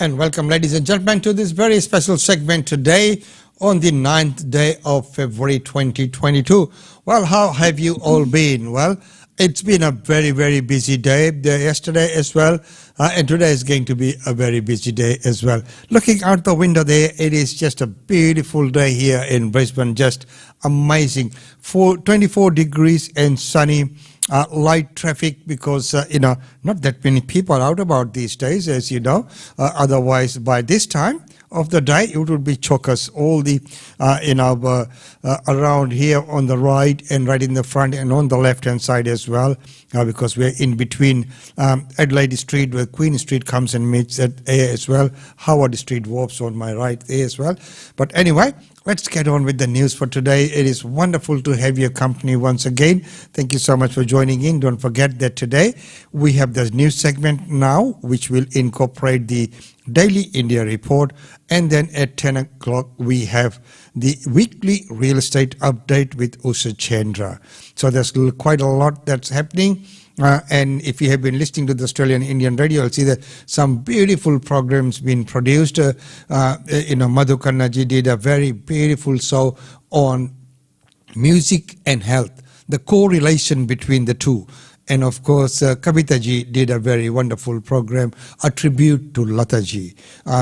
And welcome, ladies and gentlemen, to this very special segment today on the 9th day of February 2022. Well, how have you all been? Well, it's been a very, very busy day yesterday as well. And today is going to be a very busy day as well. Looking out the window there, it is just a beautiful day here in Brisbane. Just amazing. 24 degrees and sunny. Light traffic because, not that many people are out about these days, as you know. Otherwise, by this time of the day, it would be chokers. All the, around here on the right and right in the front and on the left-hand side as well, because we're in between Adelaide Street, where Queen Street comes and meets at there as well. Howard Street Wharf's on my right there as well. But anyway, let's get on with the news for today. It is wonderful to have your company once again. Thank you so much for joining in. Don't forget that today we have the news segment now, which will incorporate the Daily India Report. And then at 10 o'clock, we have the weekly real estate update with Usha Chandra. So there's quite a lot that's happening. And if you have been listening to the Australian Indian radio, you'll see that some beautiful programs being produced. Madhu Kannaji did a very beautiful show on music and health, the correlation between the two. And of course, Kavitaji did a very wonderful program, a tribute to Lataji.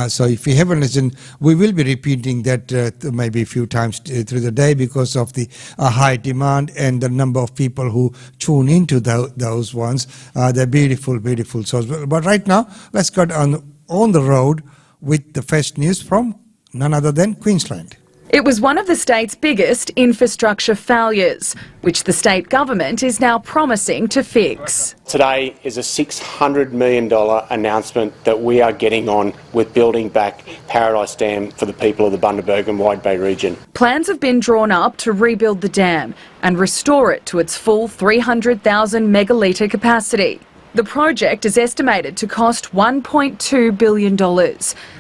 So if you haven't listened, we will be repeating that maybe a few times through the day because of the high demand and the number of people who tune into those ones. They're beautiful, beautiful shows. But right now, let's get on the road with the first news from none other than Queensland. It was one of the state's biggest infrastructure failures, which the state government is now promising to fix. Today is a $600 million announcement that we are getting on with building back Paradise Dam for the people of the Bundaberg and Wide Bay region. Plans have been drawn up to rebuild the dam and restore it to its full 300,000 megalitre capacity. The project is estimated to cost $1.2 billion.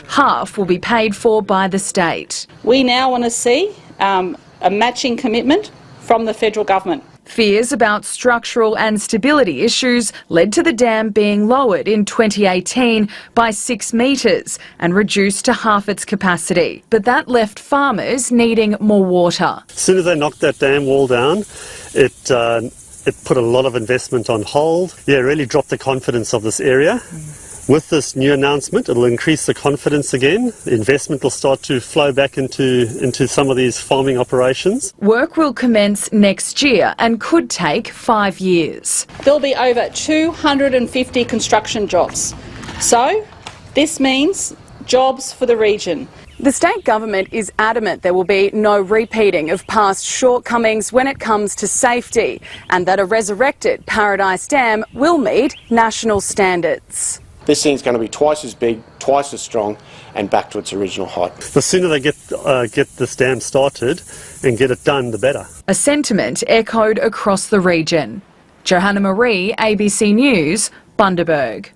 Half will be paid for by the state. We now want to see a matching commitment from the federal government. Fears about structural and stability issues led to the dam being lowered in 2018 by 6 metres and reduced to half its capacity. But that left farmers needing more water. As soon as they knocked that dam wall down, it put a lot of investment on hold. Yeah, really dropped the confidence of this area. With this new announcement, it'll increase the confidence again. The investment will start to flow back into some of these farming operations. Work will commence next year and could take 5 years. There'll be over 250 construction jobs. So this means jobs for the region. The state government is adamant there will be no repeating of past shortcomings when it comes to safety, and that a resurrected Paradise Dam will meet national standards. This thing's going to be twice as big, twice as strong, and back to its original height. The sooner they get this dam started and get it done, the better. A sentiment echoed across the region. Johanna Marie, ABC News, Bundaberg.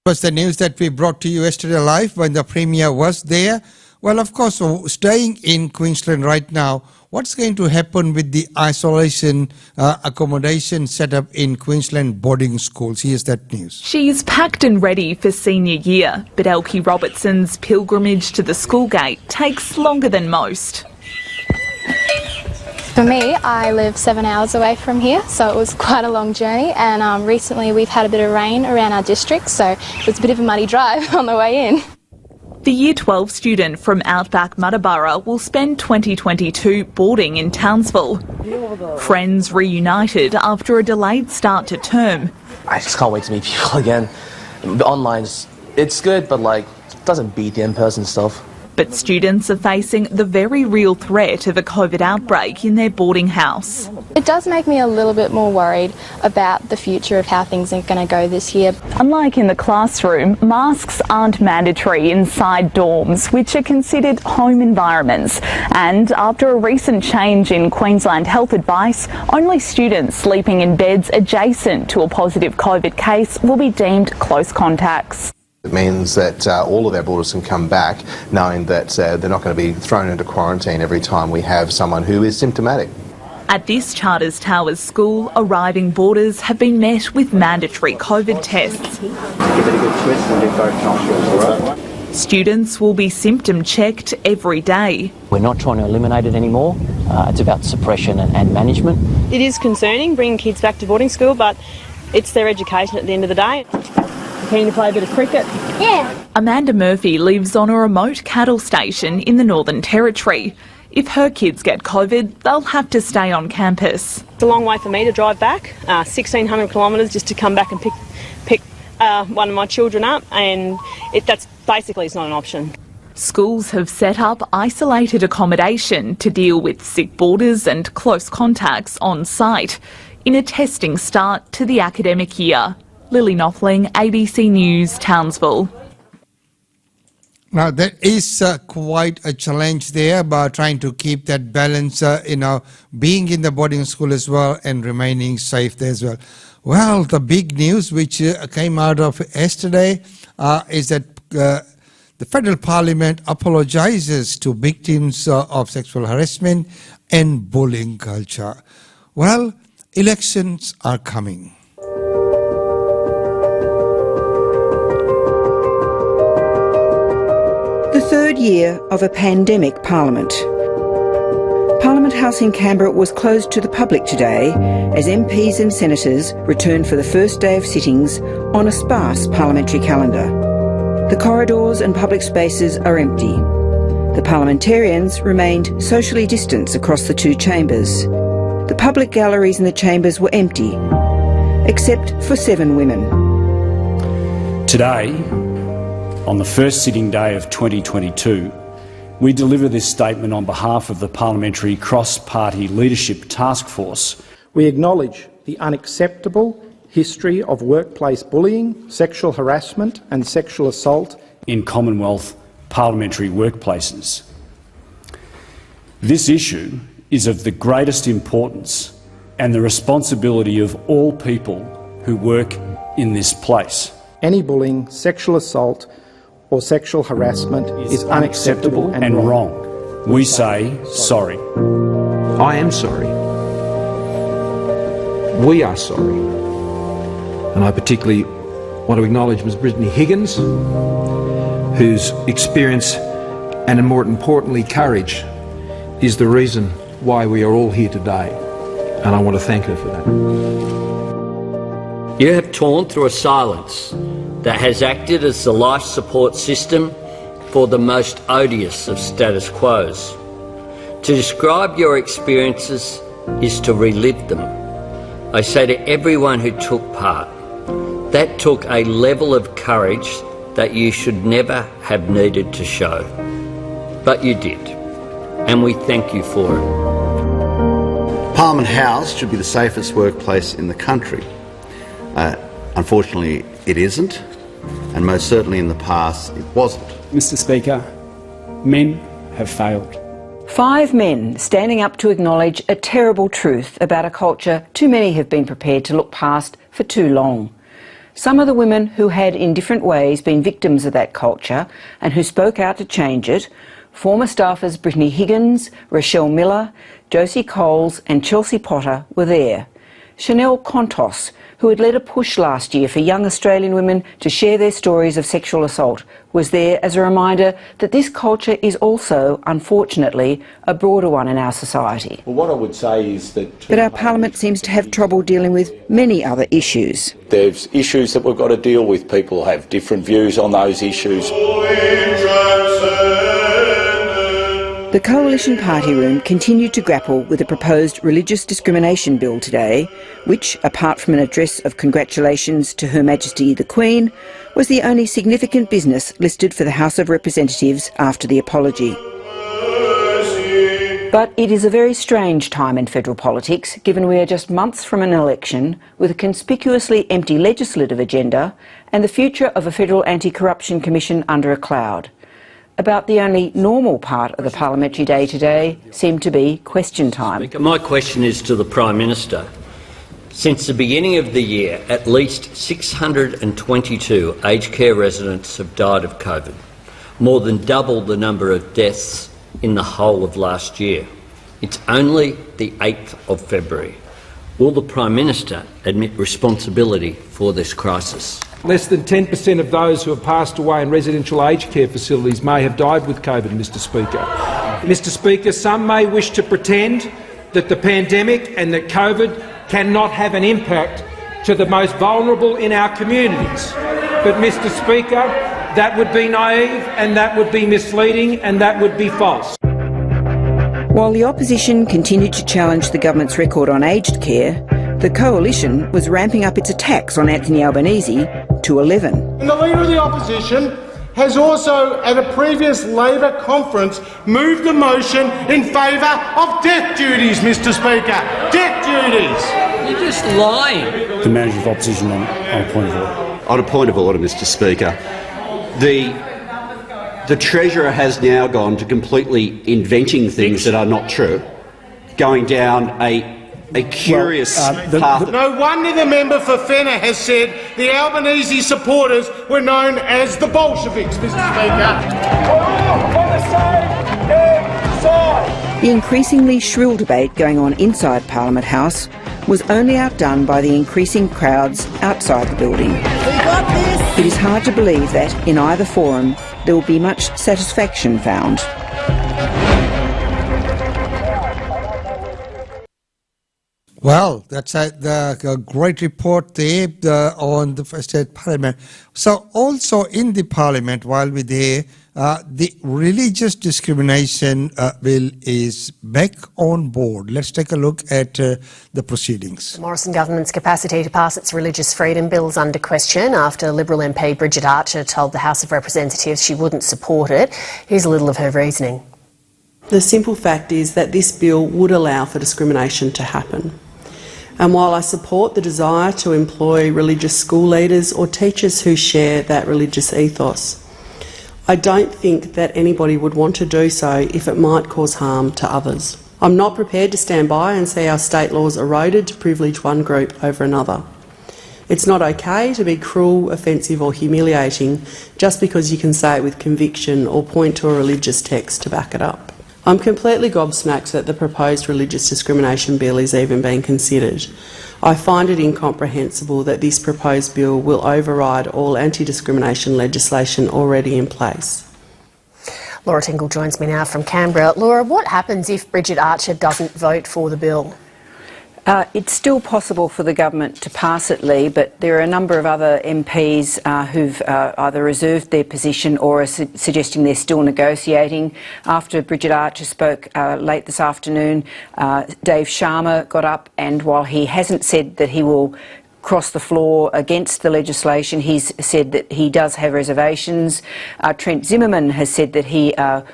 Was the news that we brought to you yesterday live when the Premier was there. Well, of course, staying in Queensland right now, what's going to happen with the isolation accommodation set up in Queensland boarding schools? Here's that news. She's packed and ready for senior year, but Elkie Robertson's pilgrimage to the school gate takes longer than most. For me, I live 7 hours away from here, so it was quite a long journey, and recently we've had a bit of rain around our district, so it was a bit of a muddy drive on the way in. The Year 12 student from Outback Muttaburra will spend 2022 boarding in Townsville. Friends reunited after a delayed start to term. I just can't wait to meet people again. Online, it's good, but it doesn't beat the in-person stuff. But students are facing the very real threat of a COVID outbreak in their boarding house. It does make me a little bit more worried about the future of how things are going to go this year. Unlike in the classroom, masks aren't mandatory inside dorms, which are considered home environments. And after a recent change in Queensland health advice, only students sleeping in beds adjacent to a positive COVID case will be deemed close contacts. It means that all of our boarders can come back knowing that they're not going to be thrown into quarantine every time we have someone who is symptomatic. At this Charters Towers school, arriving boarders have been met with mandatory COVID tests. Give it a good twist and do both nostrils, all right? Students will be symptom checked every day. We're not trying to eliminate it anymore. It's about suppression and management. It is concerning bringing kids back to boarding school, but it's their education at the end of the day. Keen to play a bit of cricket? Yeah. Amanda Murphy lives on a remote cattle station in the Northern Territory. If her kids get COVID, they'll have to stay on campus. It's a long way for me to drive back, 1,600 kilometres just to come back and pick one of my children up, and that's basically it's not an option. Schools have set up isolated accommodation to deal with sick boarders and close contacts on site in a testing start to the academic year. Lily Knopfling, ABC News, Townsville. Now, there is quite a challenge there about trying to keep that balance, being in the boarding school as well and remaining safe there as well. Well, the big news which came out of yesterday is that the Federal Parliament apologises to victims of sexual harassment and bullying culture. Well, elections are coming. The third year of a pandemic parliament. Parliament House in Canberra was closed to the public today as MPs and senators returned for the first day of sittings on a sparse parliamentary calendar. The corridors and public spaces are empty. The parliamentarians remained socially distanced across the two chambers. The public galleries in the chambers were empty, except for 7 women. Today, on the first sitting day of 2022, we deliver this statement on behalf of the Parliamentary Cross-Party Leadership Task Force. We acknowledge the unacceptable history of workplace bullying, sexual harassment and sexual assault in Commonwealth parliamentary workplaces. This issue is of the greatest importance and the responsibility of all people who work in this place. Any bullying, sexual assault or sexual harassment is unacceptable and wrong. We say sorry. I am sorry. We are sorry. And I particularly want to acknowledge Ms. Brittany Higgins, whose experience and, more importantly, courage is the reason why we are all here today. And I want to thank her for that. You have torn through a silence that has acted as the life support system for the most odious of status quos. To describe your experiences is to relive them. I say to everyone who took part, that took a level of courage that you should never have needed to show. But you did, and we thank you for it. Parliament House should be the safest workplace in the country. Unfortunately, it isn't, and most certainly in the past it wasn't. Mr. Speaker, men have failed. 5 men standing up to acknowledge a terrible truth about a culture too many have been prepared to look past for too long. Some of the women who had in different ways been victims of that culture and who spoke out to change it, former staffers Brittany Higgins, Rochelle Miller, Josie Coles and Chelsea Potter were there. Chanel Contos, who had led a push last year for young Australian women to share their stories of sexual assault, was there as a reminder that this culture is also, unfortunately, a broader one in our society. Well, what I would say is that... But our Parliament seems to have trouble dealing with many other issues. There's issues that we've got to deal with. People have different views on those issues. The Coalition Party Room continued to grapple with a proposed religious discrimination bill today, which, apart from an address of congratulations to Her Majesty the Queen, was the only significant business listed for the House of Representatives after the apology. But it is a very strange time in federal politics, given we are just months from an election with a conspicuously empty legislative agenda and the future of a federal anti-corruption commission under a cloud. About the only normal part of the parliamentary day today seemed to be question time. My question is to the Prime Minister. Since the beginning of the year, at least 622 aged care residents have died of COVID, more than double the number of deaths in the whole of last year. It's only the 8th of February. Will the Prime Minister admit responsibility for this crisis? Less than 10% of those who have passed away in residential aged care facilities may have died with COVID, Mr Speaker. Mr Speaker, some may wish to pretend that the pandemic and that COVID cannot have an impact to the most vulnerable in our communities. But, Mr Speaker, that would be naive and that would be misleading and that would be false. While the opposition continued to challenge the government's record on aged care, the coalition was ramping up its attacks on Anthony Albanese to 11. And the Leader of the Opposition has also, at a previous Labor conference, moved a motion in favour of death duties, Mr Speaker. Death duties! You're just lying. The Manager of Opposition on a point of order. On a point of order, Mr Speaker, the Treasurer has now gone to completely inventing things that are not true, going down a curious path. No wonder the member for Fenner has said the Albanese supporters were known as the Bolsheviks, Mr Speaker. The increasingly shrill debate going on inside Parliament House was only outdone by the increasing crowds outside the building. It is hard to believe that, in either forum, there will be much satisfaction found. Well, that's the great report there on the State Parliament. So also in the Parliament, while we're there, the religious discrimination bill is back on board. Let's take a look at the proceedings. The Morrison government's capacity to pass its religious freedom bill is under question after Liberal MP Bridget Archer told the House of Representatives she wouldn't support it. Here's a little of her reasoning. The simple fact is that this bill would allow for discrimination to happen. And while I support the desire to employ religious school leaders or teachers who share that religious ethos, I don't think that anybody would want to do so if it might cause harm to others. I'm not prepared to stand by and see our state laws eroded to privilege one group over another. It's not okay to be cruel, offensive or humiliating just because you can say it with conviction or point to a religious text to back it up. I'm completely gobsmacked that the proposed religious discrimination bill is even being considered. I find it incomprehensible that this proposed bill will override all anti-discrimination legislation already in place. Laura Tingle joins me now from Canberra. Laura, what happens if Bridget Archer doesn't vote for the bill? It's still possible for the government to pass it, Lee, but there are a number of other MPs who've either reserved their position or are suggesting they're still negotiating. After Bridget Archer spoke late this afternoon, Dave Sharma got up, and while he hasn't said that he will cross the floor against the legislation, he's said that he does have reservations. Trent Zimmerman has said that he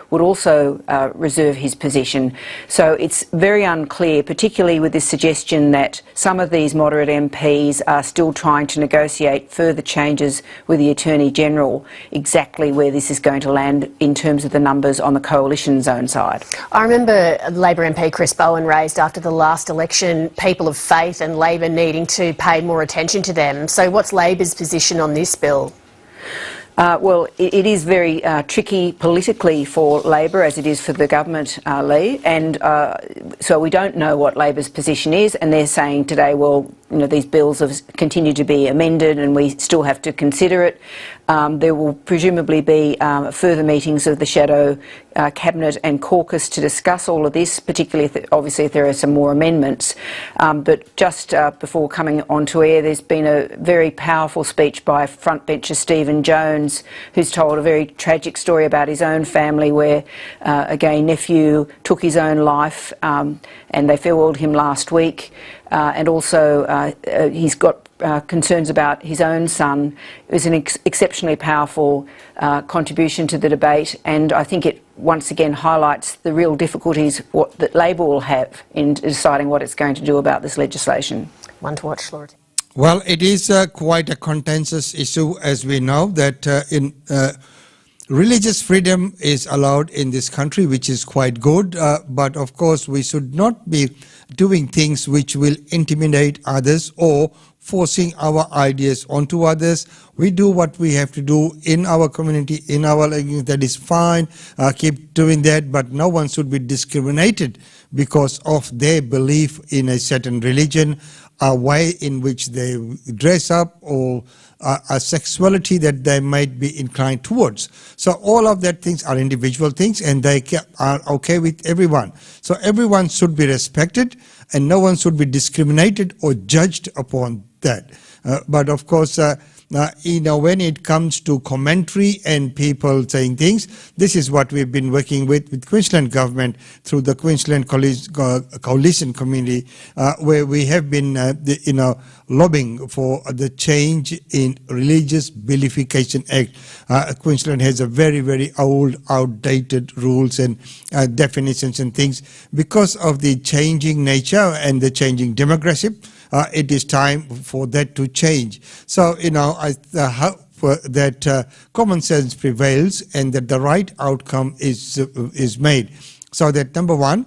would also reserve his position. So it's very unclear, particularly with this suggestion that some of these moderate MPs are still trying to negotiate further changes with the Attorney-General, exactly where this is going to land in terms of the numbers on the coalition's own side. I remember Labor MP Chris Bowen raised after the last election people of faith and Labor needing to pay more attention to them. So what's Labor's position on this bill? Well, it is very tricky politically for Labor, as it is for the government, Lee, and so we don't know what Labor's position is, and they're saying today, well, you know, these bills have continued to be amended and we still have to consider it. There will presumably be further meetings of the shadow cabinet and caucus to discuss all of this, particularly obviously if there are some more amendments. But just before coming onto air, there's been a very powerful speech by frontbencher Stephen Jones, who's told a very tragic story about his own family where a gay nephew took his own life, and they farewelled him last week. And also he's got concerns about his own son. It was an exceptionally powerful contribution to the debate, and I think it once again highlights the real difficulties that Labor will have in deciding what it's going to do about this legislation. One to watch, Laura. Well, it is quite a contentious issue, as we know, that Religious freedom is allowed in this country, which is quite good, but of course we should not be doing things which will intimidate others or forcing our ideas onto others. We do what we have to do in our community, in our language. That is fine, keep doing that, but no one should be discriminated because of their belief in a certain religion, a way in which they dress up, or a sexuality that they might be inclined towards. So all of that things are individual things, and they are okay with everyone. So everyone should be respected, and no one should be discriminated or judged upon that. But of course, when it comes to commentary and people saying things, this is what we've been working with Queensland government through the Queensland Coalition Committee, where we have been lobbying for the change in Religious Vilification Act. Queensland has a very, very old, outdated rules and definitions and things. Because of the changing nature and the changing demographic, it is time for that to change. So, I hope that common sense prevails and that the right outcome is made. So that, number one,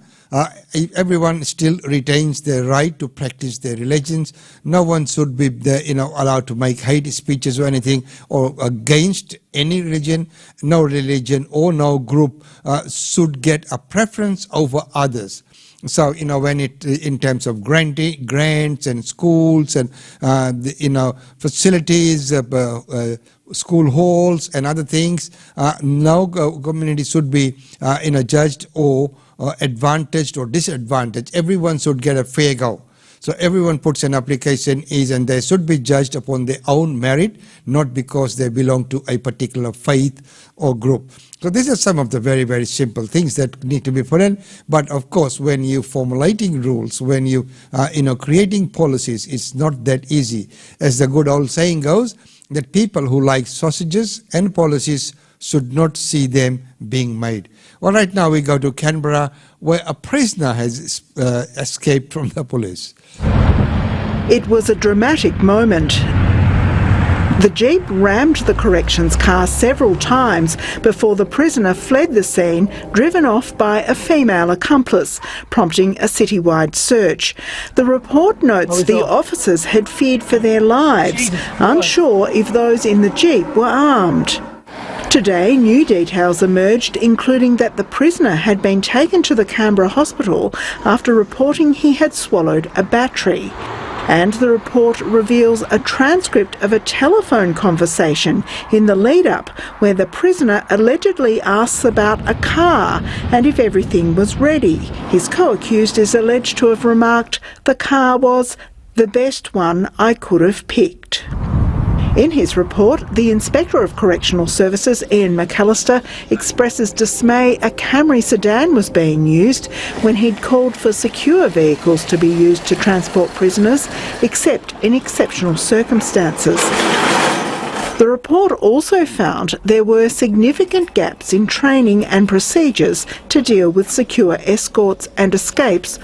everyone still retains their right to practice their religions. No one should be allowed to make hate speeches or anything or against any religion. No religion or no group should get a preference over others. So, when in terms of grants and schools and, facilities, school halls and other things, no community should be, judged or advantaged or disadvantaged. Everyone should get a fair go. So everyone puts an application and they should be judged upon their own merit, not because they belong to a particular faith or group. So these are some of the very, very simple things that need to be put in. But of course, when you're formulating rules, when you creating policies, it's not that easy. As the good old saying goes, that people who like sausages and policies should not see them being made. Well, right now we go to Canberra, where a prisoner has escaped from the police. It was a dramatic moment. The Jeep rammed the corrections car several times before the prisoner fled the scene, driven off by a female accomplice, prompting a citywide search. The report notes the officers had feared for their lives, unsure if those in the Jeep were armed. Today, new details emerged, including that the prisoner had been taken to the Canberra hospital after reporting he had swallowed a battery. And the report reveals a transcript of a telephone conversation in the lead-up where the prisoner allegedly asks about a car and if everything was ready. His co-accused is alleged to have remarked, "The car was the best one I could have picked." In his report, the Inspector of Correctional Services, Ian McAllister, expresses dismay a Camry sedan was being used when he'd called for secure vehicles to be used to transport prisoners, except in exceptional circumstances. The report also found there were significant gaps in training and procedures to deal with secure escorts and escapes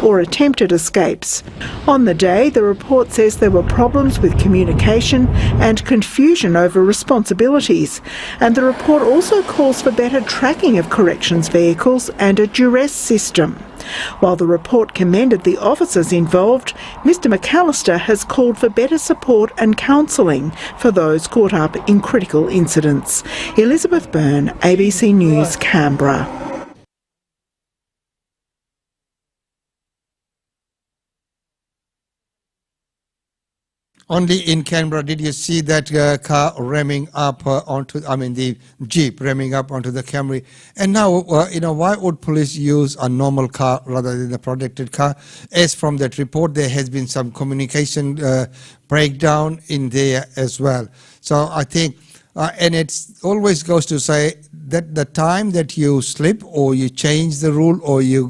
or attempted escapes. On the day, the report says there were problems with communication and confusion over responsibilities, and the report also calls for better tracking of corrections vehicles and a duress system. While the report commended the officers involved, Mr McAllister has called for better support and counselling for those caught up in critical incidents. Elizabeth Byrne, ABC News, Canberra. Only in Canberra did you see that car ramming up the Jeep ramming up onto the Camry. And now, why would police use a normal car rather than a protected car? As from that report, there has been some communication breakdown in there as well. So I think, and it always goes to say that the time that you slip or you change the rule or you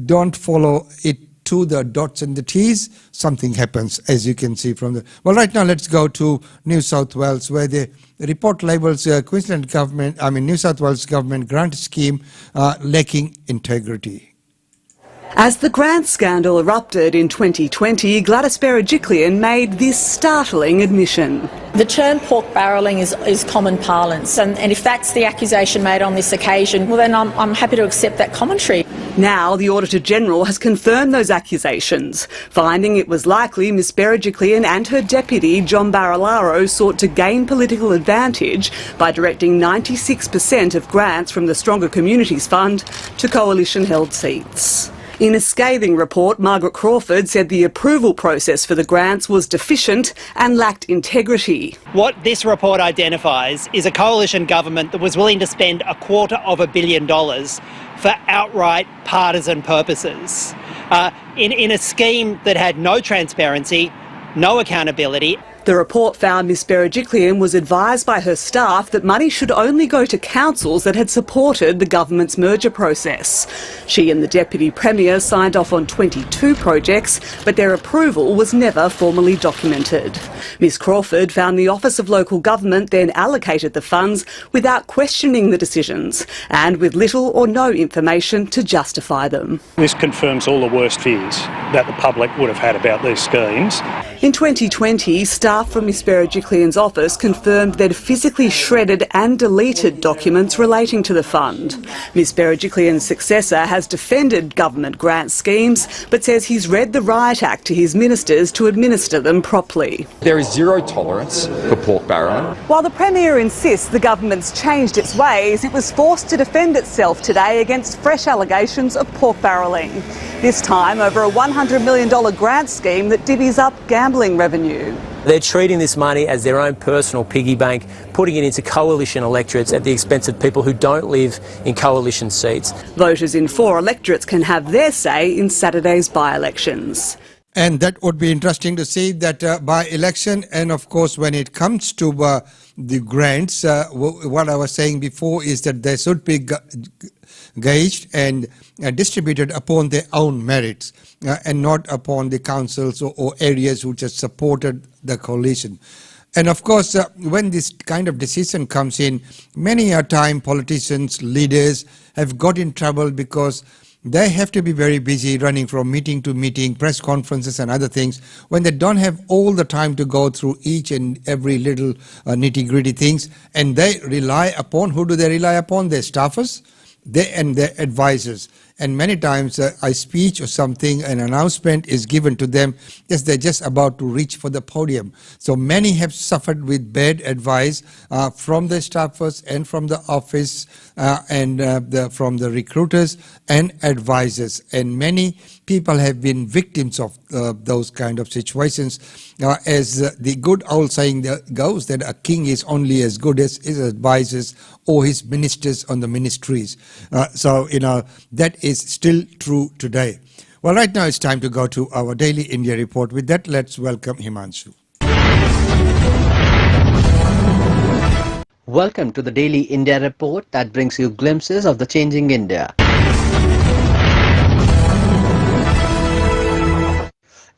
don't follow it to the dots and the T's, something happens, as you can see from the... Well, right now, let's go to New South Wales, where the report labels New South Wales government grant scheme lacking integrity. As the grant scandal erupted in 2020, Gladys Berejiklian made this startling admission. The term pork barrelling is common parlance, and if that's the accusation made on this occasion, well then I'm happy to accept that commentary. Now the Auditor-General has confirmed those accusations, finding it was likely Ms Berejiklian and her deputy, John Barilaro, sought to gain political advantage by directing 96% of grants from the Stronger Communities Fund to coalition-held seats. In a scathing report, Margaret Crawford said the approval process for the grants was deficient and lacked integrity. What this report identifies is a coalition government that was willing to spend $250 million for outright partisan purposes, in a scheme that had no transparency, no accountability. The report found Ms Berejiklian was advised by her staff that money should only go to councils that had supported the government's merger process. She and the Deputy Premier signed off on 22 projects, but their approval was never formally documented. Ms Crawford found the Office of Local Government then allocated the funds without questioning the decisions and with little or no information to justify them. This confirms all the worst fears that the public would have had about these schemes. In 2020, staff from Ms Berejiklian's office confirmed they'd physically shredded and deleted documents relating to the fund. Ms Berejiklian's successor has defended government grant schemes, but says he's read the Riot Act to his ministers to administer them properly. There is zero tolerance for pork barrelling. While the Premier insists the government's changed its ways, it was forced to defend itself today against fresh allegations of pork barrelling. This time over a $100 million grant scheme that divvies up gambling revenue. They're treating this money as their own personal piggy bank, putting it into coalition electorates at the expense of people who don't live in coalition seats. Voters in 4 electorates can have their say in Saturday's by-elections. And that would be interesting to see that by-election. And of course, when it comes to the grants, what I was saying before is that they should be gauged and distributed upon their own merits and not upon the councils or areas which have supported the coalition. And of course, when this kind of decision comes in, many a time politicians, leaders have got in trouble because they have to be very busy running from meeting to meeting, press conferences and other things, when they don't have all the time to go through each and every little nitty-gritty things. And they rely upon, who do they rely upon? Their staffers and their advisors. And many times a speech or something, an announcement is given to them as they're just about to reach for the podium. So many have suffered with bad advice from the staffers and from the office and from the recruiters and advisors. And many people have been victims of those kind of situations. As the good old saying goes, that a king is only as good as his advisors or his ministers on the ministries. So, that is still true today. Well, right now it's time to go to our Daily India report. With that, let's welcome Himanshu. Welcome to the Daily India report that brings you glimpses of the changing India.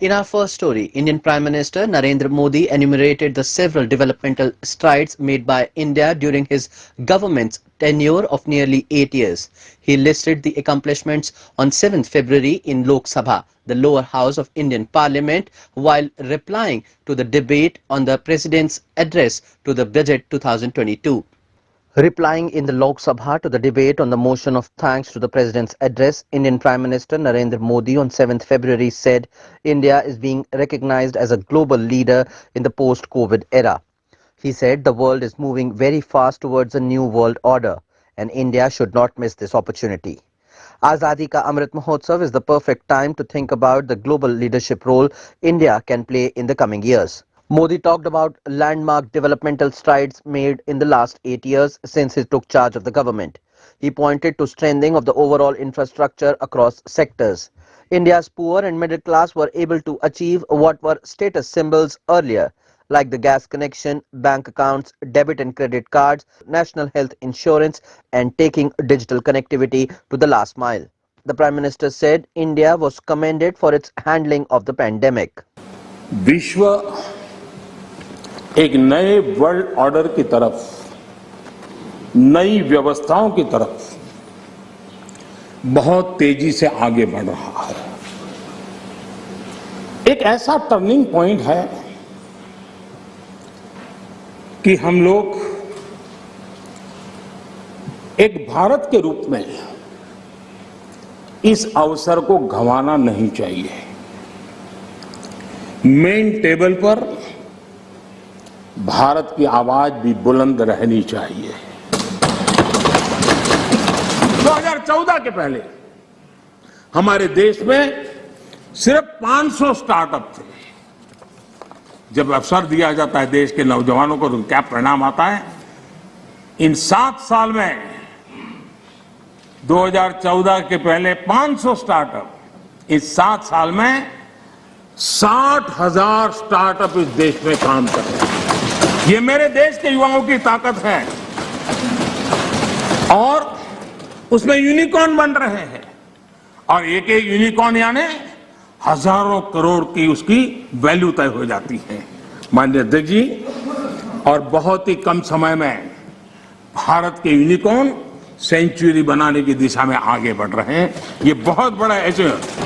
In our first story, Indian Prime Minister Narendra Modi enumerated the several developmental strides made by India during his government's tenure of nearly 8 years. He listed the accomplishments on 7th February in Lok Sabha, the lower house of Indian Parliament, while replying to the debate on the President's address to the Budget 2022. Replying in the Lok Sabha to the debate on the motion of thanks to the President's address, Indian Prime Minister Narendra Modi on 7th February said India is being recognized as a global leader in the post-COVID era. He said the world is moving very fast towards a new world order and India should not miss this opportunity. Azadi Ka Amrit Mahotsav is the perfect time to think about the global leadership role India can play in the coming years. Modi talked about landmark developmental strides made in the last 8 years since he took charge of the government. He pointed to strengthening of the overall infrastructure across sectors. India's poor and middle class were able to achieve what were status symbols earlier, like the gas connection, bank accounts, debit and credit cards, national health insurance, and taking digital connectivity to the last mile. The Prime Minister said India was commended for its handling of the pandemic. विश्व एक नए world order की तरफ, नई व्यवस्थाओं की तरफ बहुत तेजी से आगे बढ़ रहा है। एक ऐसा टर्निंग पॉइंट है कि हम लोग एक भारत के रूप में इस अवसर को गंवाना नहीं चाहिए। मेन टेबल पर भारत की आवाज भी बुलंद रहनी चाहिए। 2014 के पहले हमारे देश में सिर्फ 500 स्टार्टअप थे। जब अवसर दिया जाता है देश के नौजवानों को तो क्या परिणाम आता है? इन 7 साल में 2014 के पहले 500 स्टार्टअप, इस 7 साल में 60,000 स्टार्टअप इस देश में काम कर रहे हैं। ये मेरे देश के युवाओं की ताकत है और उसमें यूनिकॉर्न बन रहे हैं और एक एक यूनिकॉर्न यानी हजारों करोड़ की उसकी वैल्यू तय हो जाती है। माननीय अध्यक्ष जी, और बहुत ही कम समय में भारत के यूनिकॉर्न सेंचुरी बनाने की दिशा में आगे बढ़ रहे हैं। ये बहुत बड़ा achievement.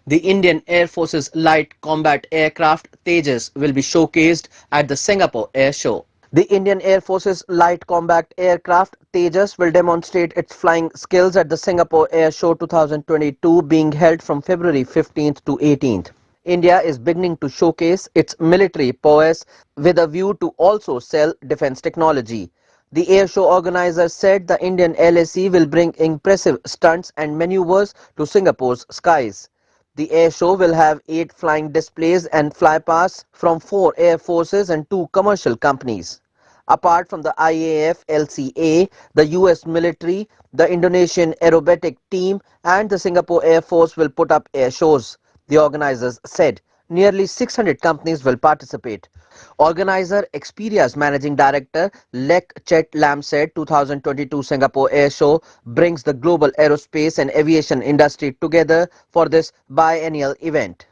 The Indian Air Force's light combat aircraft Tejas will be showcased at the Singapore Air Show. The Indian Air Force's light combat aircraft Tejas will demonstrate its flying skills at the Singapore Air Show 2022 being held from February 15th to 18th. India is beginning to showcase its military prowess with a view to also sell defense technology. The air show organizers said the Indian LAC will bring impressive stunts and maneuvers to Singapore's skies. The air show will have 8 flying displays and flypasts from 4 air forces and 2 commercial companies. Apart from the IAF LCA, the US military, the Indonesian aerobatic team and the Singapore Air Force will put up air shows. The organizers said nearly 600 companies will participate. Organizer Experia's managing director Lek Chet Lam said 2022 Singapore Air Show brings the global aerospace and aviation industry together for this biennial event.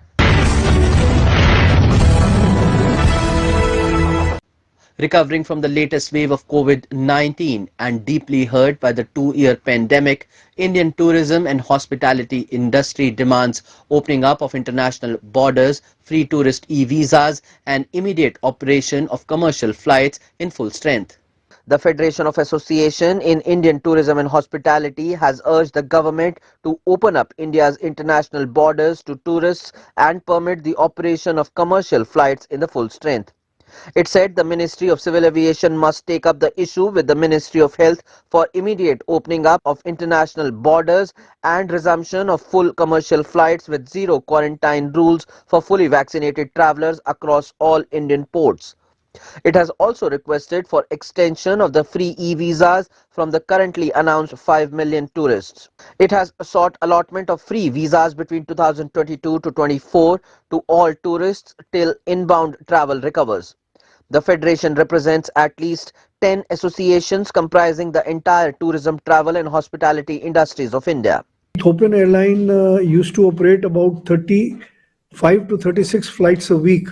Recovering from the latest wave of COVID-19 and deeply hurt by the 2-year pandemic, Indian tourism and hospitality industry demands opening up of international borders, free tourist e-visas and immediate operation of commercial flights in full strength. The Federation of Association in Indian Tourism and Hospitality has urged the government to open up India's international borders to tourists and permit the operation of commercial flights in the full strength. It said the Ministry of Civil Aviation must take up the issue with the Ministry of Health for immediate opening up of international borders and resumption of full commercial flights with zero quarantine rules for fully vaccinated travellers across all Indian ports. It has also requested for extension of the free e-visas from the currently announced 5 million tourists. It has sought allotment of free visas between 2022 to 24 to all tourists till inbound travel recovers. The Federation represents at least 10 associations comprising the entire tourism, travel and hospitality industries of India. Ethiopian Airline used to operate about 35 to 36 flights a week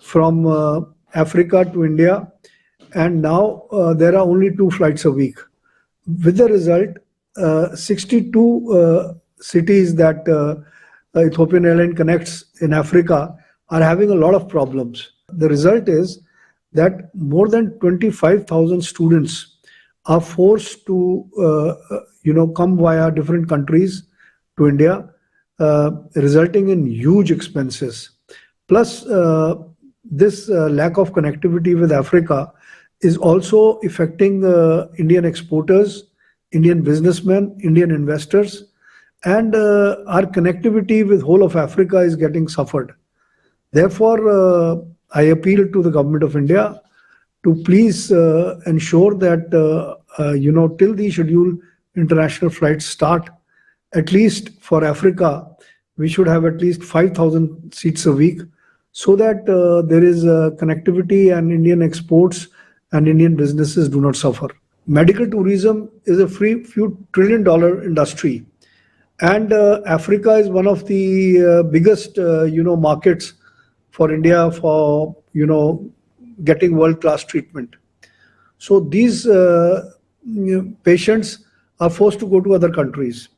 from Africa to India, and now there are only 2 flights a week. With the result, 62 cities that Ethiopian Airline connects in Africa are having a lot of problems. The result is that more than 25,000 students are forced to come via different countries to India, resulting in huge expenses. Plus, this lack of connectivity with Africa is also affecting Indian exporters, Indian businessmen, Indian investors, and our connectivity with whole of Africa is getting suffered. Therefore, I appeal to the Government of India to please ensure that till the scheduled international flights start, at least for Africa, we should have at least 5,000 seats a week, so that there is connectivity and Indian exports and Indian businesses do not suffer. Medical tourism is a few trillion-dollar industry, and Africa is one of the biggest markets for India for getting world-class treatment. So these patients are forced to go to other countries.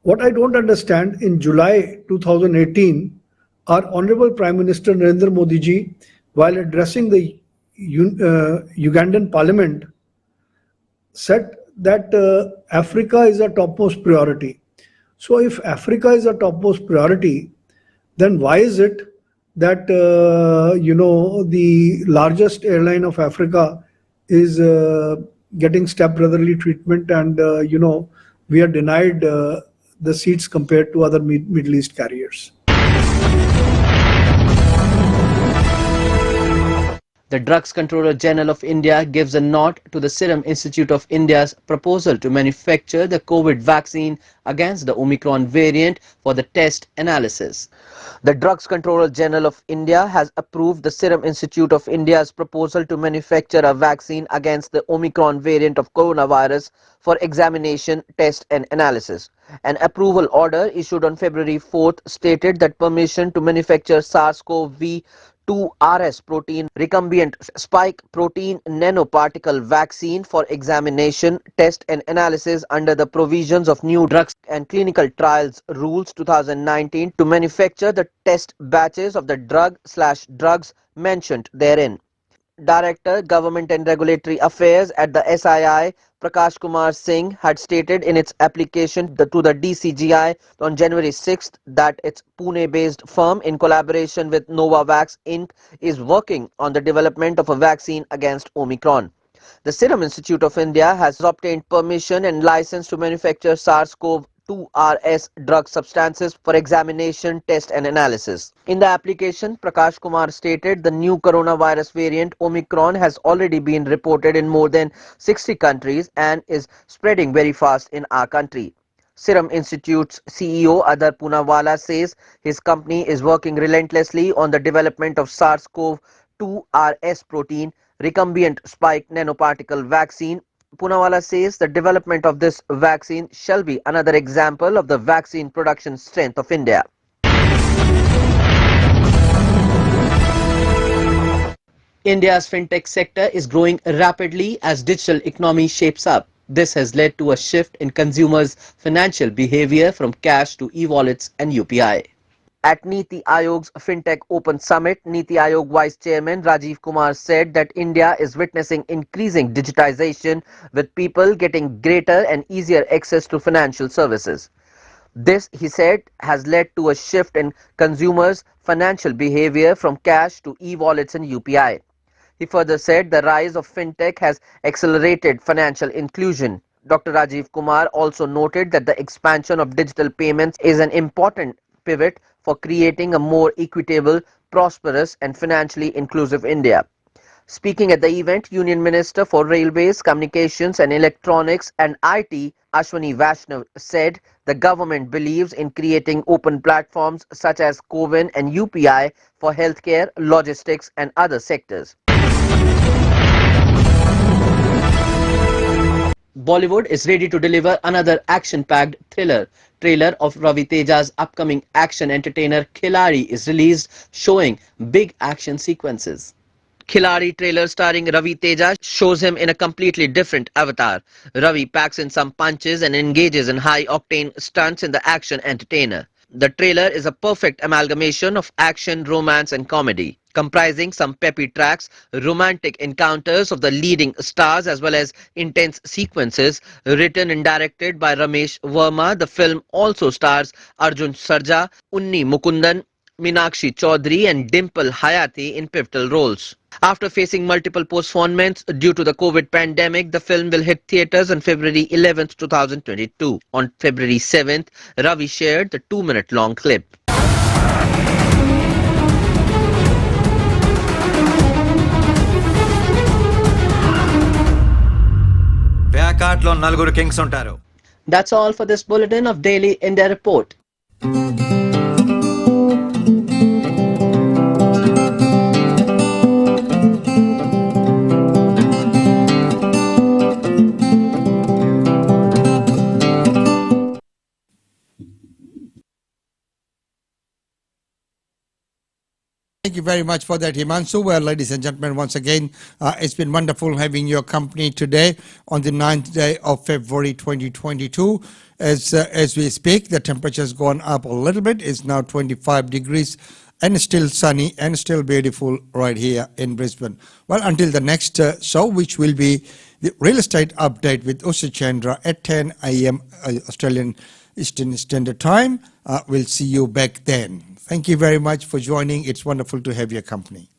What I don't understand, in July 2018, our Honorable Prime Minister Narendra Modi ji, while addressing the Ugandan Parliament, said that Africa is a topmost priority. So if Africa is a topmost priority, then why is it that the largest airline of Africa is getting stepbrotherly treatment, and we are denied the seats compared to other Middle East carriers? The Drugs Controller General of India gives a nod to the Serum Institute of India's proposal to manufacture the COVID vaccine against the Omicron variant for the test analysis. The Drugs Controller General of India has approved the Serum Institute of India's proposal to manufacture a vaccine against the Omicron variant of coronavirus for examination, test and analysis. An approval order issued on February 4th stated that permission to manufacture SARS-CoV-2 RS protein recombinant spike protein nanoparticle vaccine for examination, test and analysis under the provisions of New Drugs and Clinical Trials Rules 2019 to manufacture the test batches of the drug/drugs mentioned therein. Director, Government and Regulatory Affairs at the SII, Prakash Kumar Singh, had stated in its application to the DCGI on January 6th that its Pune-based firm, in collaboration with Novavax Inc., is working on the development of a vaccine against Omicron. The Serum Institute of India has obtained permission and license to manufacture SARS-CoV-2 RS drug substances for examination, test and analysis. In the application, Prakash Kumar stated the new coronavirus variant Omicron has already been reported in more than 60 countries and is spreading very fast in our country. Serum Institute's CEO Adar Poonawalla says his company is working relentlessly on the development of SARS-CoV-2 RS protein recombinant spike nanoparticle vaccine. Poonawalla says the development of this vaccine shall be another example of the vaccine production strength of India. India's fintech sector is growing rapidly as digital economy shapes up. This has led to a shift in consumers' financial behavior from cash to e-wallets and UPI. At Niti Aayog's FinTech Open Summit, Niti Aayog Vice Chairman Rajiv Kumar said that India is witnessing increasing digitization, with people getting greater and easier access to financial services. This, he said, has led to a shift in consumers' financial behavior from cash to e-wallets and UPI. He further said the rise of fintech has accelerated financial inclusion. Dr. Rajiv Kumar also noted that the expansion of digital payments is an important pivot for creating a more equitable, prosperous and financially inclusive India. Speaking at the event, Union Minister for Railways, Communications and Electronics and IT, Ashwani Vaishnav, said the government believes in creating open platforms such as CoWIN and UPI for healthcare, logistics and other sectors. Bollywood is ready to deliver another action-packed thriller. Trailer of Ravi Teja's upcoming action entertainer Khiladi is released, showing big action sequences. Khiladi trailer starring Ravi Teja shows him in a completely different avatar. Ravi packs in some punches and engages in high-octane stunts in the action entertainer. The trailer is a perfect amalgamation of action, romance and comedy, comprising some peppy tracks, romantic encounters of the leading stars as well as intense sequences. Written and directed by Ramesh Verma, the film also stars Arjun Sarja, Unni Mukundan, Meenakshi Chaudhary and Dimple Hayati in pivotal roles. After facing multiple postponements due to the COVID pandemic, the film will hit theatres on February 11th, 2022. On February 7th, Ravi shared the 2-minute long clip. That's all for this bulletin of Daily India Report. Thank you very much for that, Himanshu. Well, ladies and gentlemen, once again, it's been wonderful having your company today on the 9th day of February 2022. As we speak, the temperature has gone up a little bit. It's now 25 degrees and still sunny and still beautiful right here in Brisbane. Well, until the next show, which will be the real estate update with Usha Chandra at 10 a.m. Australian Eastern Standard Time. We'll see you back then. Thank you very much for joining. It's wonderful to have your company.